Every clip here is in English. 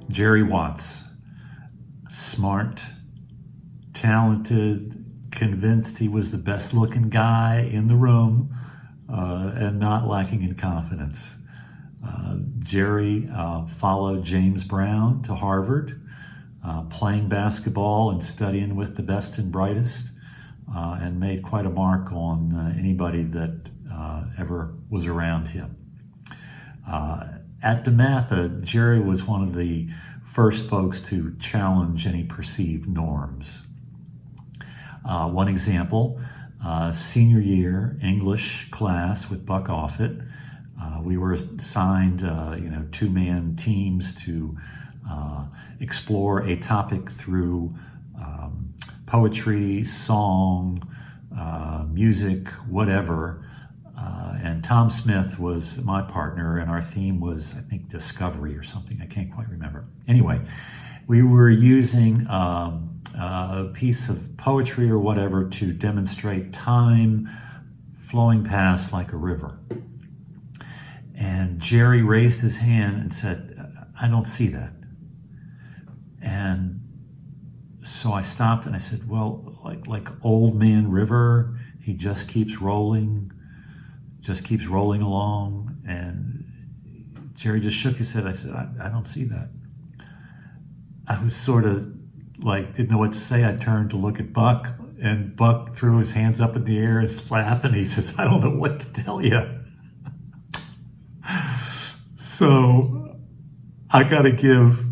Jerry Watts, smart, talented, convinced he was the best looking guy in the room, and not lacking in confidence. Jerry followed James Brown to Harvard, playing basketball and studying with the best and brightest, and made quite a mark on anybody that ever was around him. At DeMatha, Jerry was one of the first folks to challenge any perceived norms. One example, senior year English class with Buck Offit. We were assigned, two-man teams to explore a topic through poetry, song, music, whatever. And Tom Smith was my partner, and our theme was, I think, discovery or something. I can't quite remember. Anyway, we were using a piece of poetry or whatever to demonstrate time flowing past like a river. And Jerry raised his hand and said, I don't see that. And so I stopped and I said, well, like Old Man River, he just keeps rolling along. And Jerry just shook his head. I said, I don't see that. I was sort of like, didn't know what to say. I turned to look at Buck, and Buck threw his hands up in the air and laughed, and he says, I don't know what to tell you. So I got to give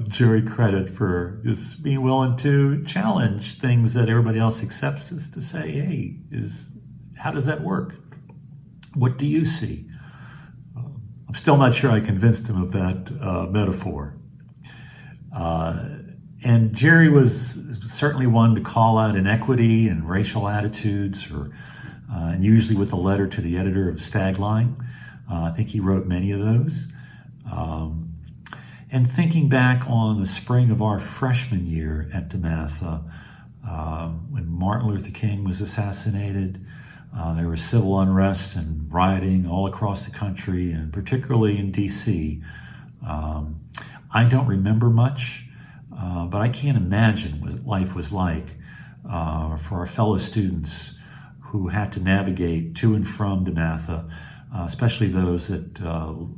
Jerry credit for just being willing to challenge things that everybody else accepts, just to say, hey, how does that work? What do you see? I'm still not sure I convinced him of that metaphor. And Jerry was certainly one to call out inequity and racial attitudes, and usually with a letter to the editor of Stagline. I think he wrote many of those. And thinking back on the spring of our freshman year at DeMatha, when Martin Luther King was assassinated, there was civil unrest and rioting all across the country, and particularly in D.C. I don't remember much, but I can't imagine what life was like for our fellow students who had to navigate to and from DeMatha, especially those that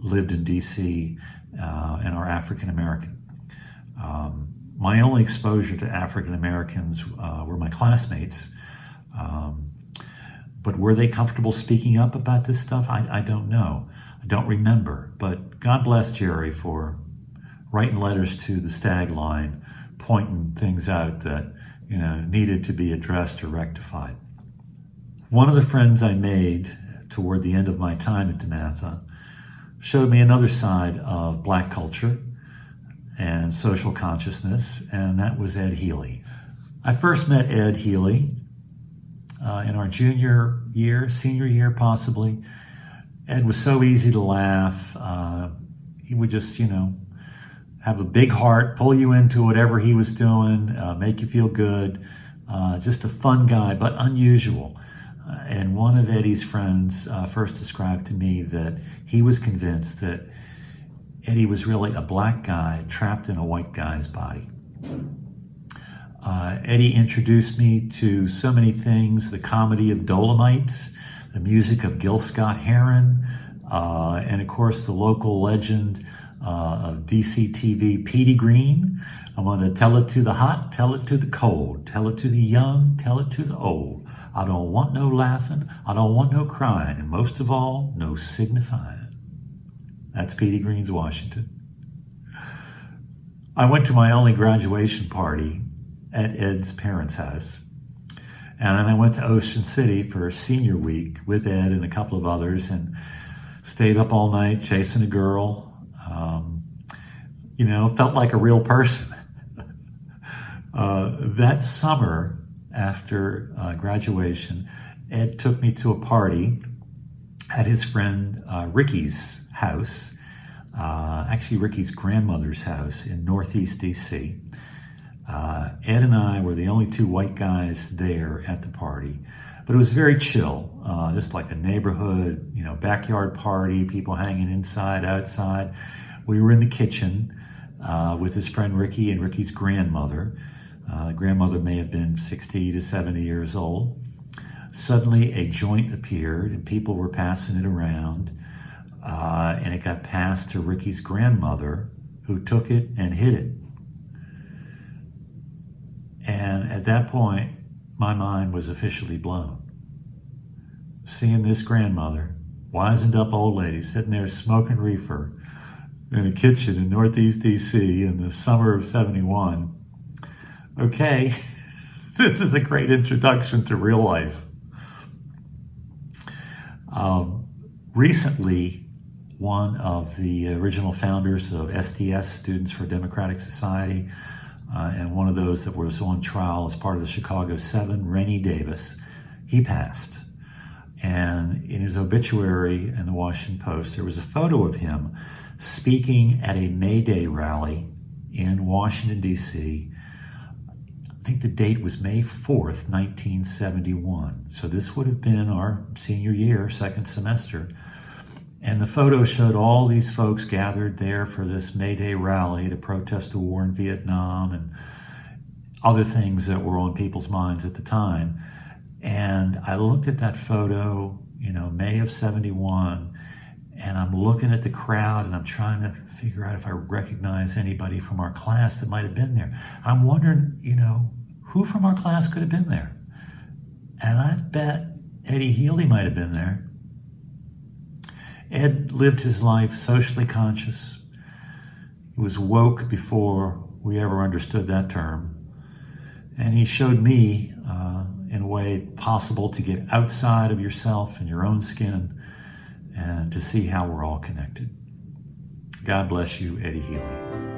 lived in D.C. And are African American. My only exposure to African Americans were my classmates, but were they comfortable speaking up about this stuff? I don't know. I don't remember, but God bless Jerry for writing letters to the Stagline, pointing things out that needed to be addressed or rectified. One of the friends I made toward the end of my time at DeMatha showed me another side of Black culture and social consciousness, and that was Ed Healey. I first met Ed Healey in our senior year possibly. Ed was so easy to laugh. He would just, have a big heart, pull you into whatever he was doing, make you feel good. Just a fun guy, but unusual. And one of Eddie's friends first described to me that he was convinced that Eddie was really a black guy trapped in a white guy's body. Eddie introduced me to so many things: the comedy of Dolomite, the music of Gil Scott-Heron, and of course the local legend of DC TV, Petey Green. I'm going to tell it to the hot, tell it to the cold, tell it to the young, tell it to the old. I don't want no laughing, I don't want no crying, and most of all, no signifying. That's Petey Green's Washington. I went to my only graduation party at Ed's parents' house. And then I went to Ocean City for senior week with Ed and a couple of others, and stayed up all night chasing a girl. Felt like a real person. That summer, after graduation, Ed took me to a party at his friend Ricky's house, actually Ricky's grandmother's house in Northeast DC. Ed and I were the only two white guys there at the party, but it was very chill, just like a neighborhood, backyard party, people hanging inside, outside. We were in the kitchen. with his friend Ricky and Ricky's grandmother. The grandmother may have been 60 to 70 years old. Suddenly a joint appeared and people were passing it around, and it got passed to Ricky's grandmother, who took it and hid it. And at that point, my mind was officially blown. Seeing this grandmother, wizened up old lady, sitting there smoking reefer in a kitchen in Northeast DC in the summer of 71. Okay, this is a great introduction to real life. Recently, one of the original founders of SDS, Students for Democratic Society, and one of those that was on trial as part of the Chicago 7, Rennie Davis, he passed. And in his obituary in the Washington Post, there was a photo of him speaking at a May Day rally in Washington, D.C. I think the date was May 4th, 1971. So this would have been our senior year, second semester. And the photo showed all these folks gathered there for this May Day rally to protest the war in Vietnam and other things that were on people's minds at the time. And I looked at that photo, May of 71, and I'm looking at the crowd and I'm trying to figure out if I recognize anybody from our class that might have been there. I'm wondering, who from our class could have been there? And I bet Eddie Healey might have been there. Ed lived his life socially conscious. He was woke before we ever understood that term. And he showed me, in a way possible, to get outside of yourself and your own skin and to see how we're all connected. God bless you, Eddie Healey.